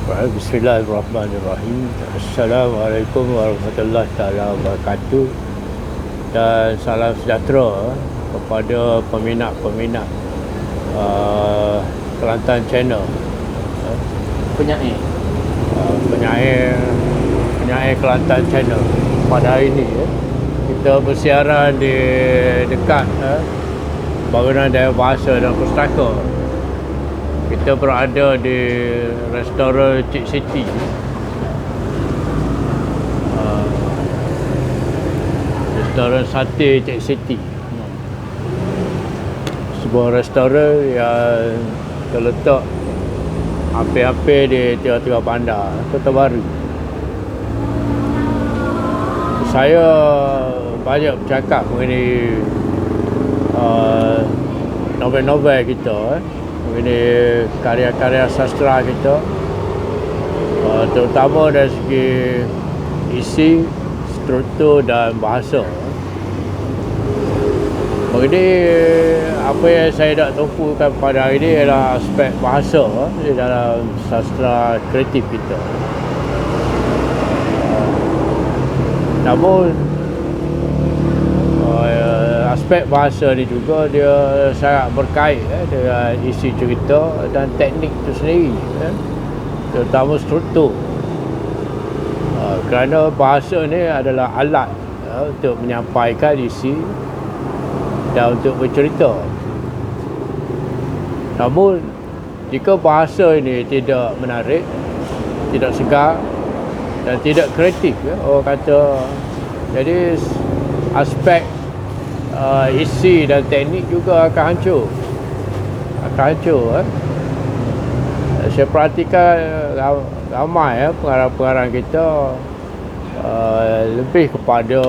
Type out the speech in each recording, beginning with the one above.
Bismillahirrahmanirrahim. Assalamualaikum warahmatullahi taala wabarakatuh. Dan salam sejahtera kepada peminat-peminat Kelantan Channel. Penyair Kelantan Channel. Pada hari ini kita bersiaran di dekat Bangunan Dewan Bahasa dan Pustaka. Kita berada di restoran Cik Siti. Restoran sate Cik Siti. Sebuah restoran yang terletak hampir-hampir di tengah-tengah bandar Kota Baru. Saya banyak bercakap mengenai novel-novel kita, mengenai karya-karya sastra kita, terutama dari segi isi, struktur dan bahasa. Mengenai apa yang saya nak tumpukan pada hari ini adalah aspek bahasa di dalam sastra kreatif kita. Namun aspek bahasa ni juga dia sangat berkait dengan isi cerita dan teknik itu sendiri, terutama struktur. Kerana bahasa ni adalah alat untuk menyampaikan isi dan untuk bercerita. Namun jika bahasa ini tidak menarik, tidak segar dan tidak kreatif, orang kata, jadi aspek isi dan teknik juga akan hancur. Saya perhatikan ramai pengarang-pengarang kita lebih kepada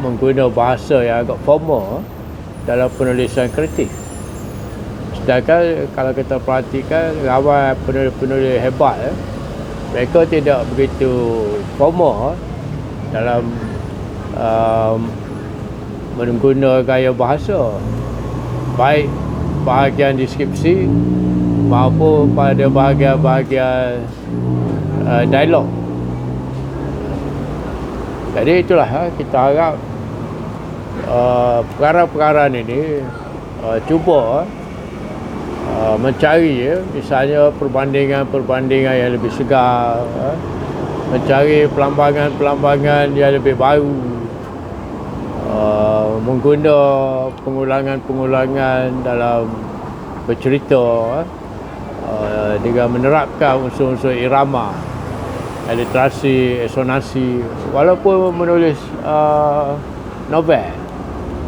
menggunakan bahasa yang agak formal dalam penulisan kreatif. Sedangkan kalau kita perhatikan ramai penulis-penulis hebat, mereka tidak begitu formal dalam menggunakan gaya bahasa, baik bahagian deskripsi maupun pada bahagian-bahagian dialog. Jadi itulah kita harap pengarang-pengarang ini cuba mencari misalnya perbandingan-perbandingan yang lebih segar, mencari pelambangan-pelambangan yang lebih baru, mengguna pengulangan-pengulangan dalam bercerita dengan menerapkan unsur-unsur irama, aliterasi, esonasi, walaupun menulis novel,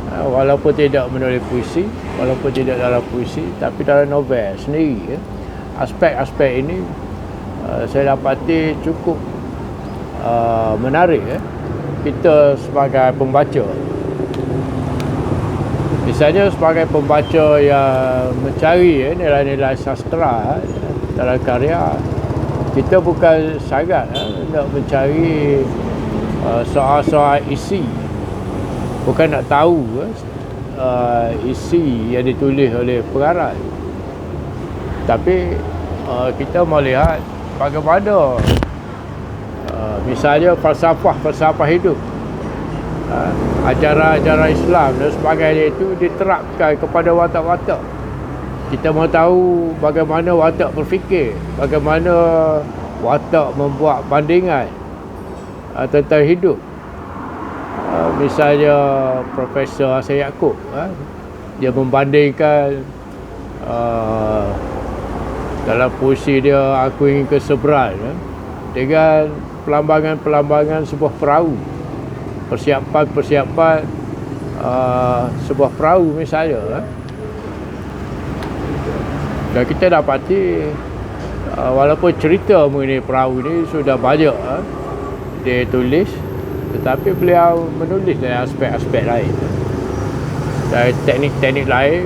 walaupun tidak menulis puisi, walaupun tidak dalam puisi, tapi dalam novel sendiri, aspek-aspek ini saya dapati cukup menarik kita sebagai pembaca. Misalnya sebagai pembaca yang mencari nilai-nilai sastra dalam karya, kita bukan sangat nak mencari soal-soal isi, bukan nak tahu isi yang ditulis oleh pengarang, tapi kita melihat bagaimana misalnya falsafah hidup, ajaran-ajaran Islam dan sebagainya itu diterapkan kepada watak-watak. Kita mahu tahu bagaimana watak berfikir, bagaimana watak membuat bandingan tentang hidup. Misalnya Profesor Hasan Yaakob, dia membandingkan dalam puisi dia Aku Ingin ke Seberang dengan pelambangan-pelambangan sebuah perahu, persiapan sebuah perahu misalnya. Dan kita dapati walaupun cerita mengenai perahu ini sudah banyak ditulis, tetapi beliau menulis dari aspek-aspek lain, dari teknik-teknik lain,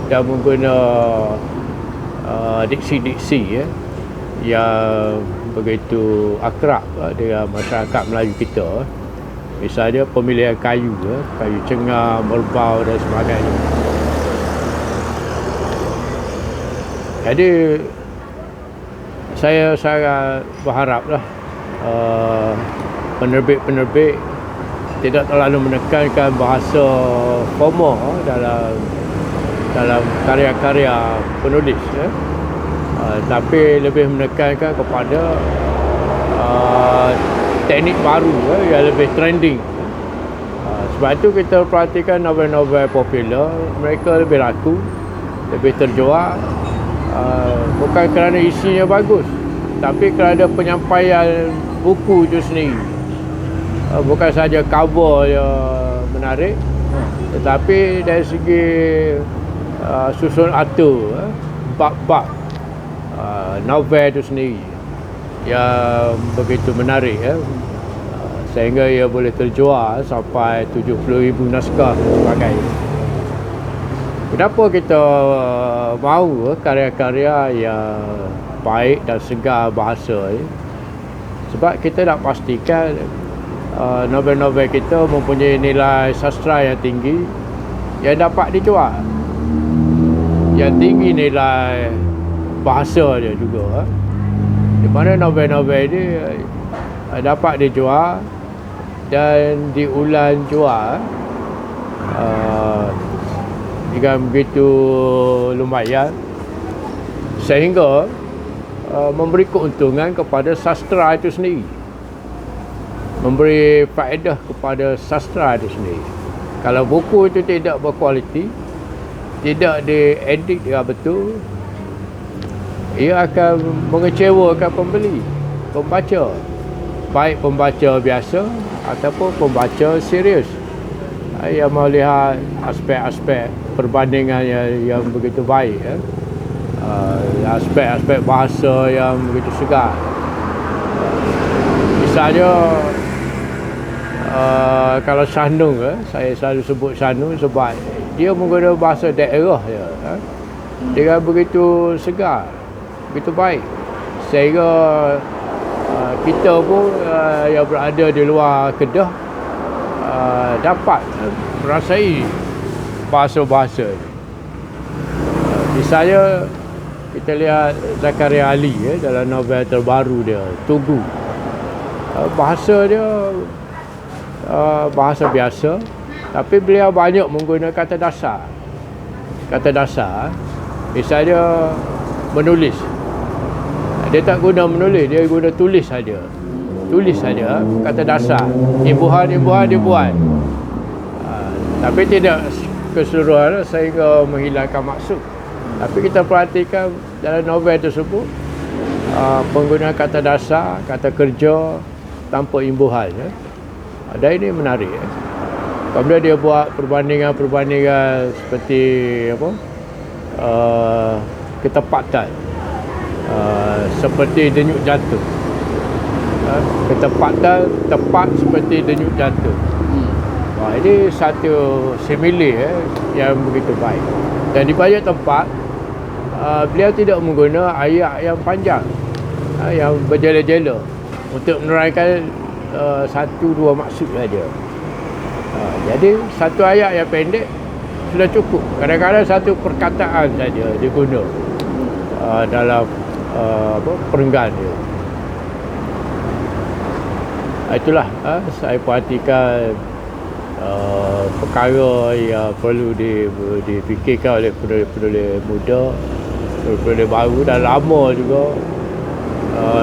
dan menggunakan diksi-diksi yang begitu akrab dengan masyarakat Melayu kita. Misalnya pemilihan kayu, kayu cengar, merbau dan sebagainya. Jadi saya sangat berharaplah penerbit-penerbit tidak terlalu menekankan bahasa formal dalam karya-karya penulis, tapi lebih menekankan kepada teknik baru yang lebih trending. Sebab itu kita perhatikan novel-novel popular, mereka lebih laku, lebih terjual, bukan kerana isinya bagus, tapi kerana penyampaian buku itu sendiri. Bukan sahaja cover yang menarik, tetapi dari segi susun atur, bab-bab novel itu sendiri yang begitu menarik, sehingga ia boleh terjual sampai 70,000 naskah dan sebagainya. Kenapa kita mahu karya-karya yang baik dan segar bahasa ni? Sebab kita nak pastikan novel-novel kita mempunyai nilai sastra yang tinggi, yang dapat dijual, yang tinggi nilai bahasa dia juga, di mana novel-novel ini dapat dijual dan diulang jual dengan begitu lumayan, sehingga memberi keuntungan kepada sastra itu sendiri, memberi faedah kepada sastra itu sendiri. Kalau buku itu tidak berkualiti, tidak diedit dengan betul, ia akan mengecewakan pembaca, baik pembaca biasa ataupun pembaca serius yang melihat aspek-aspek perbandingan yang begitu baik, aspek-aspek bahasa yang begitu segar. Misalnya kalau Shanung, saya selalu sebut Shanung sebab dia menggunakan bahasa daerah dia, dengan begitu segar, begitu baik, sehingga kita pun yang berada di luar Kedah dapat merasai bahasa-bahasa ni. Misalnya kita lihat Zakaria Ali dalam novel terbaru dia, Tugu. Bahasa dia bahasa biasa, tapi beliau banyak menggunakan kata dasar. Kata dasar, misalnya menulis, dia tak guna menulis, dia guna tulis saja. Tulis saja, kata dasar, imbuhan-imbuhan dia buat, tapi tidak keseluruhan sehingga menghilangkan maksud. Tapi kita perhatikan dalam novel tersebut, penggunaan kata dasar, kata kerja tanpa imbuhan, dan ini menarik. Kemudian dia buat perbandingan seperti apa, ketepatan, seperti denyut jantung. Ketepatan tepat seperti denyut jantung. Ini satu simile yang begitu baik. Dan di banyak tempat beliau tidak menggunakan ayat yang panjang, yang berjela-jela untuk menerangkan satu dua maksud saja. Jadi satu ayat yang pendek sudah cukup. Kadang-kadang satu perkataan saja diguna dalam perenggan dia. Itulah saya perhatikan perkara yang perlu difikirkan oleh penulis muda, penulis baru dan lama juga,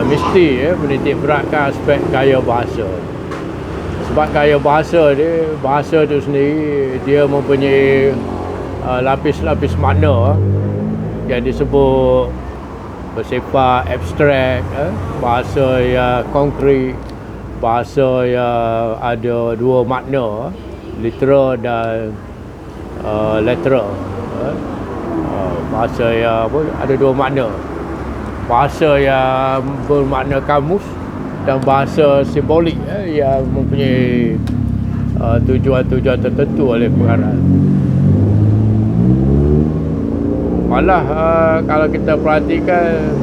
mesti menitik beratkan aspek gaya bahasa. Sebab gaya bahasa itu sendiri dia mempunyai lapis-lapis makna yang disebut bersifat abstrak, bahasa yang konkret, bahasa yang ada dua makna, literal dan lateral. Bahasa yang ada dua makna, bahasa yang bermakna kamus dan bahasa simbolik yang mempunyai tujuan-tujuan tertentu oleh pengarang. Malah kalau kita perhatikan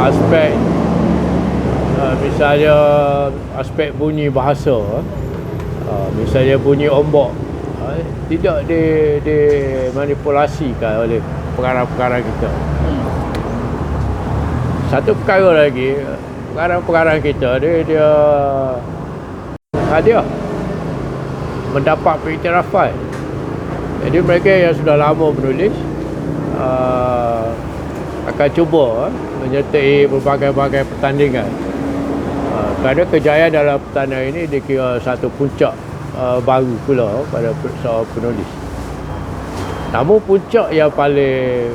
aspek misalnya aspek bunyi bahasa, misalnya bunyi ombak, tidak dimanipulasikan oleh pengarang-pengarang kita. Satu perkara lagi, pengarang-pengarang kita dia hadiah mendapat pengiktirafan. Jadi mereka yang sudah lama menulis akan cuba menyertai berbagai-bagai pertandingan. Kerana kejayaan dalam pertandingan ini dikira satu puncak baru pula pada seorang penulis. Namun puncak yang paling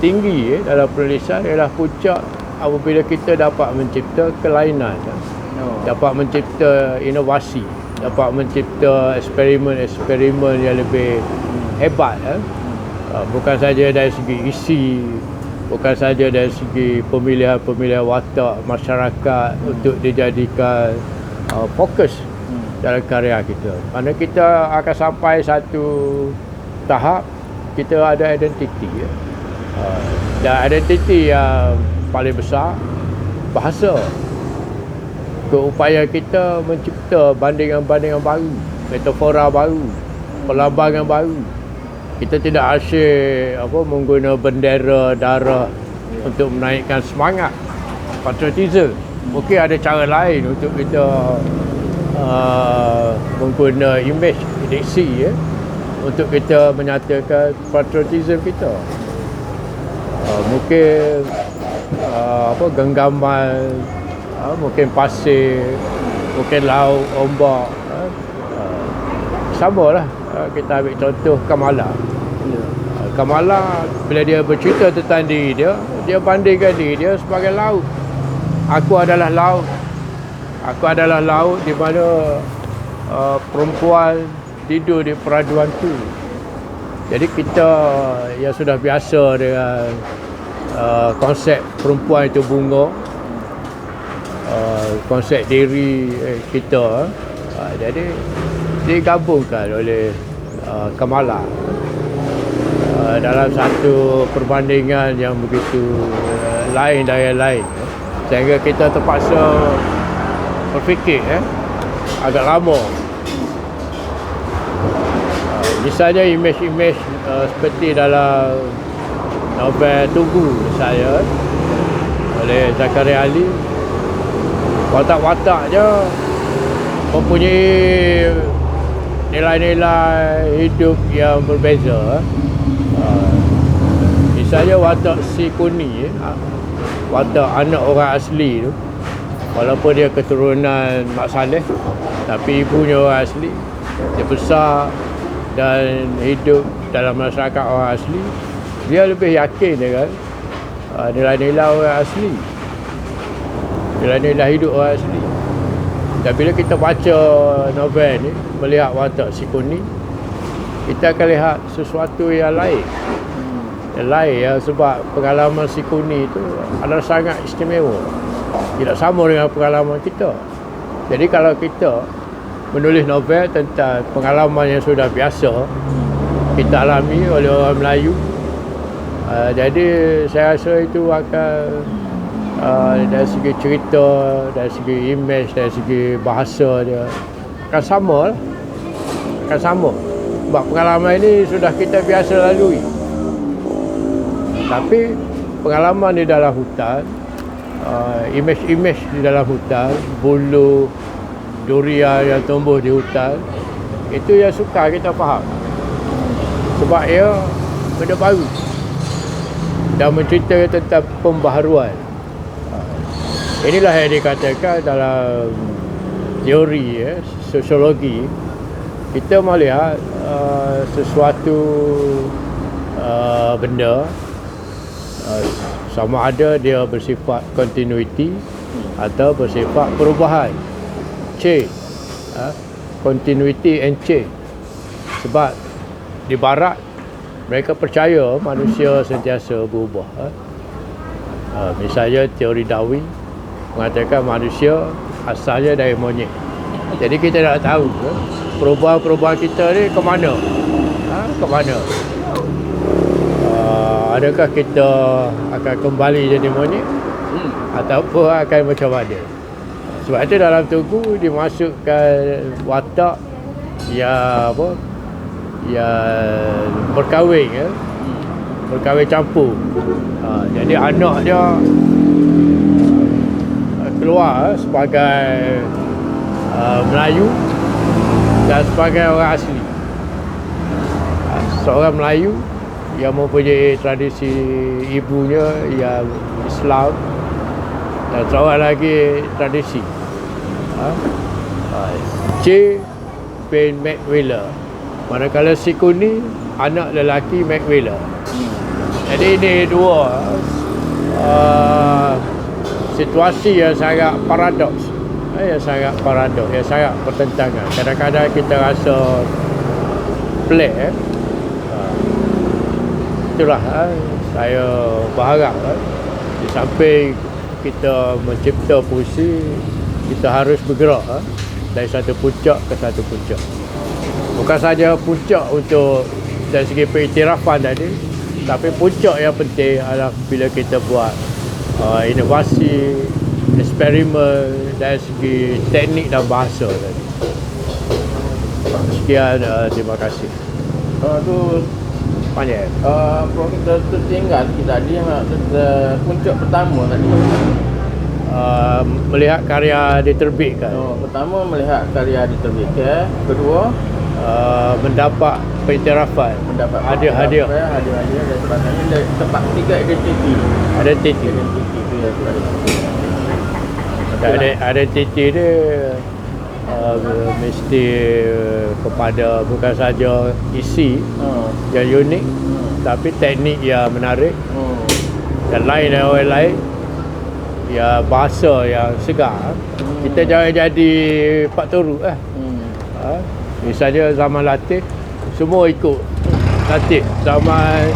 tinggi dalam penulisan ialah puncak apabila kita dapat mencipta kelainan, dapat mencipta inovasi, dapat mencipta eksperimen yang lebih hebat. Bukan saja dari segi isi, bukan saja dari segi pemilihan watak masyarakat untuk dijadikan fokus dalam karya kita. Kerana kita akan sampai satu tahap kita ada identiti, dan identiti yang paling besar bahasa. Keupayaan kita mencipta bandingan-bandingan baru, metafora baru, perlambangan baru. Kita tidak asyik menggunakan bendera darah untuk menaikkan semangat patriotisme. Mungkin ada cara lain untuk kita menggunakan imej diksi untuk kita menyatakan patriotisme kita. Mungkin genggaman, mungkin pasir, mungkin laut, ombak. Samalah, kita ambil contoh Kamala. Kamala bila dia bercerita tentang diri dia bandingkan diri dia sebagai laut. Aku adalah laut. Aku adalah laut di mana perempuan tidur di peraduan tu. Jadi kita yang sudah biasa dengan konsep perempuan itu bunga, konsep diri kita, jadi digabungkan oleh Kamala dalam satu perbandingan yang begitu lain dari yang lain, sehingga kita terpaksa berfikir agak lama. Misalnya imej-imej seperti dalam novel Tugu saya oleh Zakaria Ali, watak-wataknya mempunyai nilai-nilai hidup yang berbeza. Misalnya watak si Kuni, watak anak orang asli tu, walaupun dia keturunan Mak Saleh, tapi ibunya orang asli, dia besar dan hidup dalam masyarakat orang asli. Dia lebih yakin dengan nilai-nilai orang asli, nilai-nilai hidup orang asli. Dan bila kita baca novel ni, melihat watak si Kuni, kita akan lihat sesuatu yang lain. Sebab pengalaman si Kuni itu adalah sangat istimewa. Tidak sama dengan pengalaman kita. Jadi kalau kita menulis novel tentang pengalaman yang sudah biasa kita alami oleh orang Melayu, jadi saya rasa itu akan dari segi cerita, dari segi imej, dari segi bahasa dia akan sama lah. Akan sama. Sebab pengalaman ini sudah kita biasa lalui. Tapi pengalaman di dalam hutan, imej-imej di dalam hutan, bulu durian yang tumbuh di hutan, itu yang sukar kita faham. Sebab ia benda baru dan menceritakan tentang pembaharuan. Inilah yang dikatakan dalam teori sosiologi, kita melihat sesuatu benda sama ada dia bersifat continuity atau bersifat perubahan, change, continuity and change. Sebab di barat mereka percaya manusia sentiasa berubah. Misalnya teori Darwin mengatakan manusia asalnya dari monyet. Jadi kita nak tahu perubahan-perubahan kita ni ke mana? Ke mana? Adakah kita akan kembali jadi monyet ataupun akan macam mana? Sebab itu dalam Tugu dimasukkan watak yang berkahwin berkahwin campur. Jadi anak dia keluar sebagai Melayu dan sebagai orang asli. Seorang Melayu yang mempunyai tradisi ibunya yang Islam dan seorang lagi tradisi C. bin McWheeler, manakala si Kuni anak lelaki McWheeler. Jadi ini dua situasi yang sangat paradoks, yang sangat bertentangan. Kadang-kadang kita rasa pelik. Itulah saya berharap di samping kita mencipta puisi, kita harus bergerak dari satu puncak ke satu puncak. Bukan saja puncak untuk dari segi pengiktirafan tadi, tapi puncak yang penting adalah bila kita buat inovasi, eksperimen dari segi teknik dan bahasa tadi. Sekian, terima kasih. Tu Panjang. kita tertinggal kita tadi puncak pertama tadi. Melihat karya diterbitkan. Pertama melihat karya diterbitkan, kedua mendapat pengiktirafan, hadiah-hadiah dan sebagainya. Tempat ketiga identiti tu yang identiti dia mesti kepada bukan saja isi yang unik, tapi teknik yang menarik dan lain dari orang lain, ya bahasa yang segar. Kita jangan jadi Pak Turut misalnya zaman Latif semua ikut Latif, zaman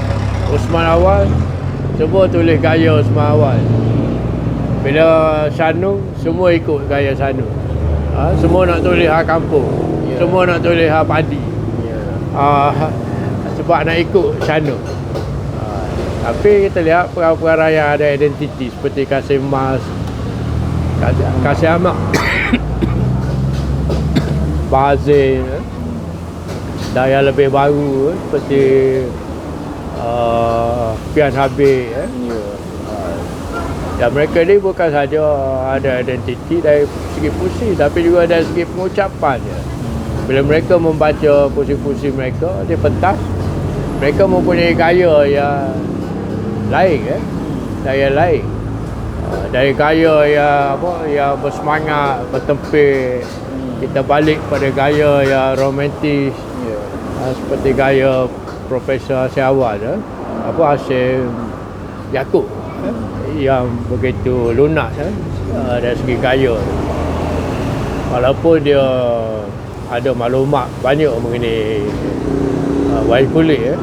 Osman Awal semua tulis gaya Osman Awal, bila Sanung semua ikut gaya Sanung. Semua nak tulis hak kampung, semua nak tulis hak padi, sebab nak ikut Sanung. Tapi kita lihat perang-perang yang ada identiti seperti Kasih Mas, Kasih Ahmad, Bazin, dan yang lebih baru seperti Pian Habib. Dan mereka ni bukan saja ada identiti dari segi puisi, tapi juga dari segi pengucapannya. Bila mereka membaca puisi-puisi mereka di pentas, mereka mempunyai gaya yang lain, gaya lain. Dari gaya yang bersemangat, bertempur, kita balik pada gaya yang romantis, seperti gaya Profesor Hasim Awal, Hasim Yaakob, yang begitu lunak dari segi gaya. Walaupun dia ada maklumat banyak mengenai wayang kulit,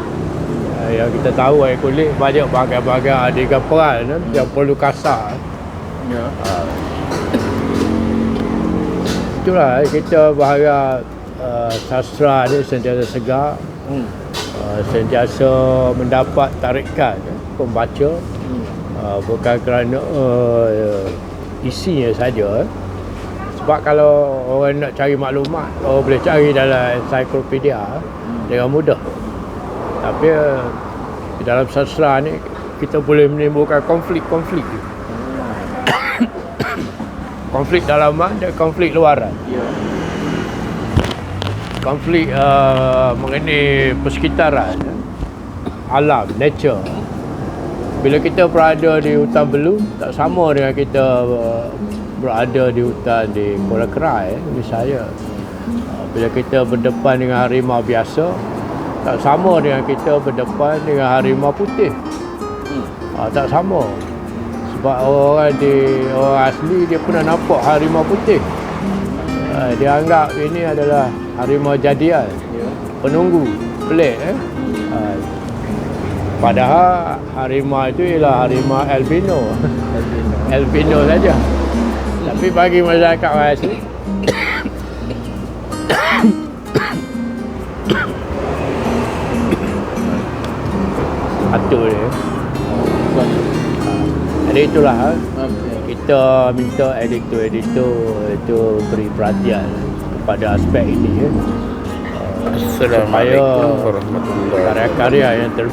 yang kita tahu wayang kulit banyak bahagian-bahagian adegan peran yang perlu kasar. Itulah kita berharap sastra ni sentiasa segar, sentiasa mendapat tarikan pembaca, bukan kerana isinya saja. Sebab kalau orang nak cari maklumat, orang boleh cari dalam ensiklopedia dengan mudah. Tapi di dalam sastra ni kita boleh menimbulkan konflik-konflik. Konflik dalaman dan konflik luaran. Konflik mengenai persekitaran, alam, nature. Bila kita berada di hutan Belum, tak sama dengan kita berada di hutan di Kuala Kerai misalnya. Bila kita berdepan dengan harimau biasa, tak sama dengan kita berdepan dengan harimau putih. Tak sama. Sebab orang asli dia pernah nampak harimau putih. Dia anggap ini adalah harimau jadian, penunggu, pelik. Padahal harimau itu ialah harimau albino. Albino saja. Tapi bagi masyarakat orang asli, atur dia. Jadi itulah kita minta editor-editor itu beri perhatian kepada aspek ini, Assalamualaikum warahmatullahi wabarakatuh. Karya-karya yang